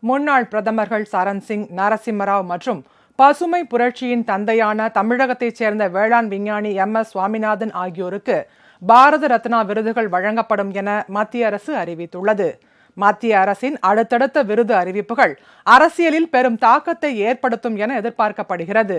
முன்னாள் பிரதமர்கள் சரண் சிங், நரசிம்மராவ் மற்றும் பசுமை புரட்சியின் தந்தையான தமிழகத்தைச் சேர்ந்த வேளாண் விஞ்ஞானி MS சுவாமிநாதன் ஆகியோருக்கு பாரத ரத்னா விருதுகள் வழங்கப்படும் என மத்திய அரசு அறிவித்துள்ளது. மத்திய அரசின் அடுத்தடுத்த விருது அறிவிப்புகள் அரசியலில் பெரும் தாக்கத்தை ஏற்படுத்தும் என எதிர்பார்க்கப்படுகிறது.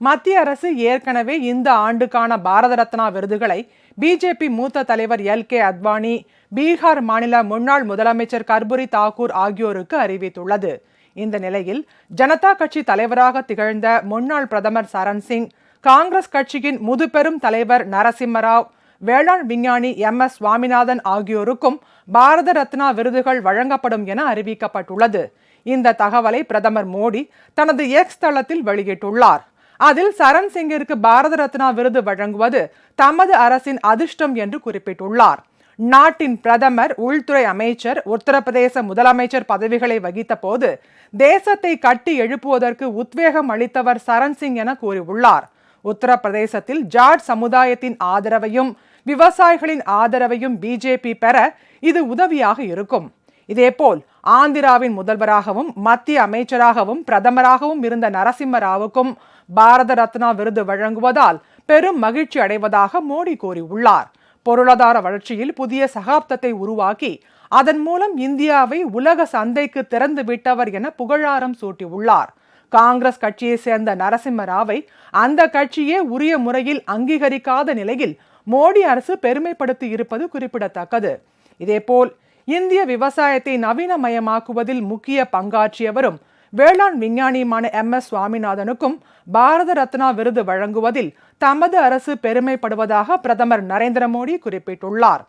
மத்திய அரசு ஏற்கனவே இந்த ஆண்டுக்கான பாரத ரத்னா விருதுகளை பிஜேபி மூத்த தலைவர் LK அத்வானி, பீகார் மாநில முன்னாள் முதலமைச்சர் கர்பூரி தாக்கூர் ஆகியோருக்கு அறிவித்துள்ளது. இந்த நிலையில் ஜனதா கட்சி தலைவராக திகழ்ந்த முன்னாள் பிரதமர் சரண் சிங், காங்கிரஸ் கட்சியின் முதுபெரும் தலைவர் நரசிம்மராவ், வேளாண் விஞ்ஞானி MS சுவாமிநாதன் ஆகியோருக்கும் பாரத ரத்னா விருதுகள் வழங்கப்படும் என அறிவிக்கப்பட்டுள்ளது. இந்த தகவலை பிரதமர் மோடி தனது X தளத்தில் வெளியிட்டுள்ளார். அதில் சரண் சிங்கிற்கு பாரத ரத்னா விருது வழங்குவது தமது அரசின் அதிர்ஷ்டம் என்று குறிப்பிட்டுள்ளார். நாட்டின் பிரதமர், உள்துறை அமைச்சர், உத்தரப்பிரதேச முதலமைச்சர் பதவிகளை வகித்த போது தேசத்தை கட்டி எழுப்புவதற்கு உத்வேகம் அளித்தவர் சரண் சிங் என கூறியுள்ளார். உத்தரப்பிரதேசத்தில் ஜாட் சமுதாயத்தின் ஆதரவையும் விவசாயிகளின் ஆதரவையும் பிஜேபி பெற இது உதவியாக இருக்கும். இதேபோல் ஆந்திராவின் முதல்வராகவும் மத்திய அமைச்சராகவும் பிரதமராகவும் இருந்த நரசிம்மராவுக்கும் பாரத ரத்னா விருது வழங்குவதால் பெரும் மகிழ்ச்சி அடைவதாக மோடி கூறியுள்ளார். பொருளாதார வளர்ச்சியில் புதிய சகாப்தத்தை உருவாக்கி அதன் மூலம் இந்தியாவை உலக சந்தைக்கு திறந்து விட்டவர் என புகழாரம் சூட்டியுள்ளார். காங்கிரஸ் கட்சியை சேர்ந்த நரசிம்மராவை அந்த கட்சியே உரிய முறையில் அங்கீகரிக்காத நிலையில் மோடி அரசு பெருமைப்படுத்தி இருப்பது குறிப்பிடத்தக்கது. இதேபோல் இந்திய விவசாயத்தை நவீனமயமாக்குவதில் முக்கிய பங்காற்றியவரும் வேளாண் விஞ்ஞானியுமான MS சுவாமிநாதனுக்கும் பாரத ரத்னா விருது வழங்குவதில் தமது அரசு பெருமைப்படுவதாக பிரதமர் நரேந்திர மோடி குறிப்பிட்டுள்ளார்.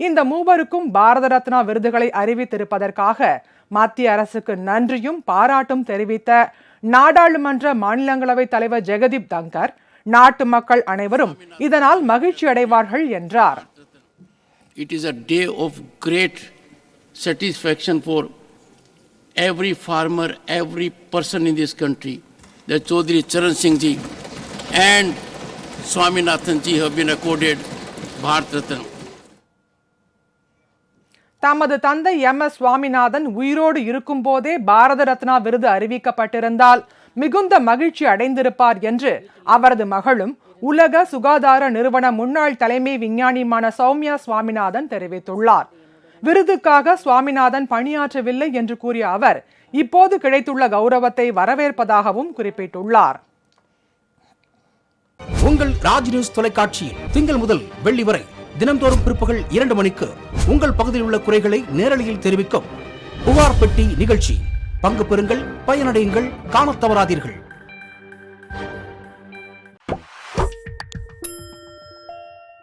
இந்த மூவருக்கும் பாரத ரத்னா விருதுகளை அறிவித்திருப்பதற்காக மத்திய அரசுக்கு நன்றியும் பாராட்டும் தெரிவித்த நாடாளுமன்ற மாநிலங்களவை தலைவர் ஜெகதீப் தங்கர், நாட்டு மக்கள் அனைவரும் இதனால் மகிழ்ச்சி அடைவார்கள் என்றார். It is a day of great satisfaction for every farmer, every person in this country. The Chaudhary Charan Singh ji and Swaminathan ji have been accorded Bharat Ratna. தமது தந்தை MS சுவாமிநாதன் உயிரோடு இருக்கும் போதே பாரத ரத்னா விருது அறிவிக்கப்பட்டிருந்தால் மிகுந்த மகிழ்ச்சி அடைந்திருப்பார் என்று அவரது மகளும் உலக சுகாதார நிறுவன முன்னாள் தலைமை விஞ்ஞானியுமான சௌமியா சுவாமிநாதன் தெரிவித்துள்ளார். விருதுக்காக சுவாமிநாதன் பணியாற்றவில்லை என்று கூறிய அவர் இப்போது கிடைத்துள்ள கௌரவத்தை வரவேற்பதாகவும் குறிப்பிட்டுள்ளார். உங்கள் ராஜ் நியூஸ் தொலைக்காட்சியில் திங்கள் முதல் வெள்ளி வரை தினந்தோறும் பிற்பகல் 2 மணிக்கு உங்கள் பகுதியில் உள்ள குறைகளை நேரலையில் தெரிவிக்கும் புகார் பெட்டி நிகழ்ச்சி. பங்கு பெறுங்கள், பயனடையுங்கள், காணத் தவறாதீர்கள்.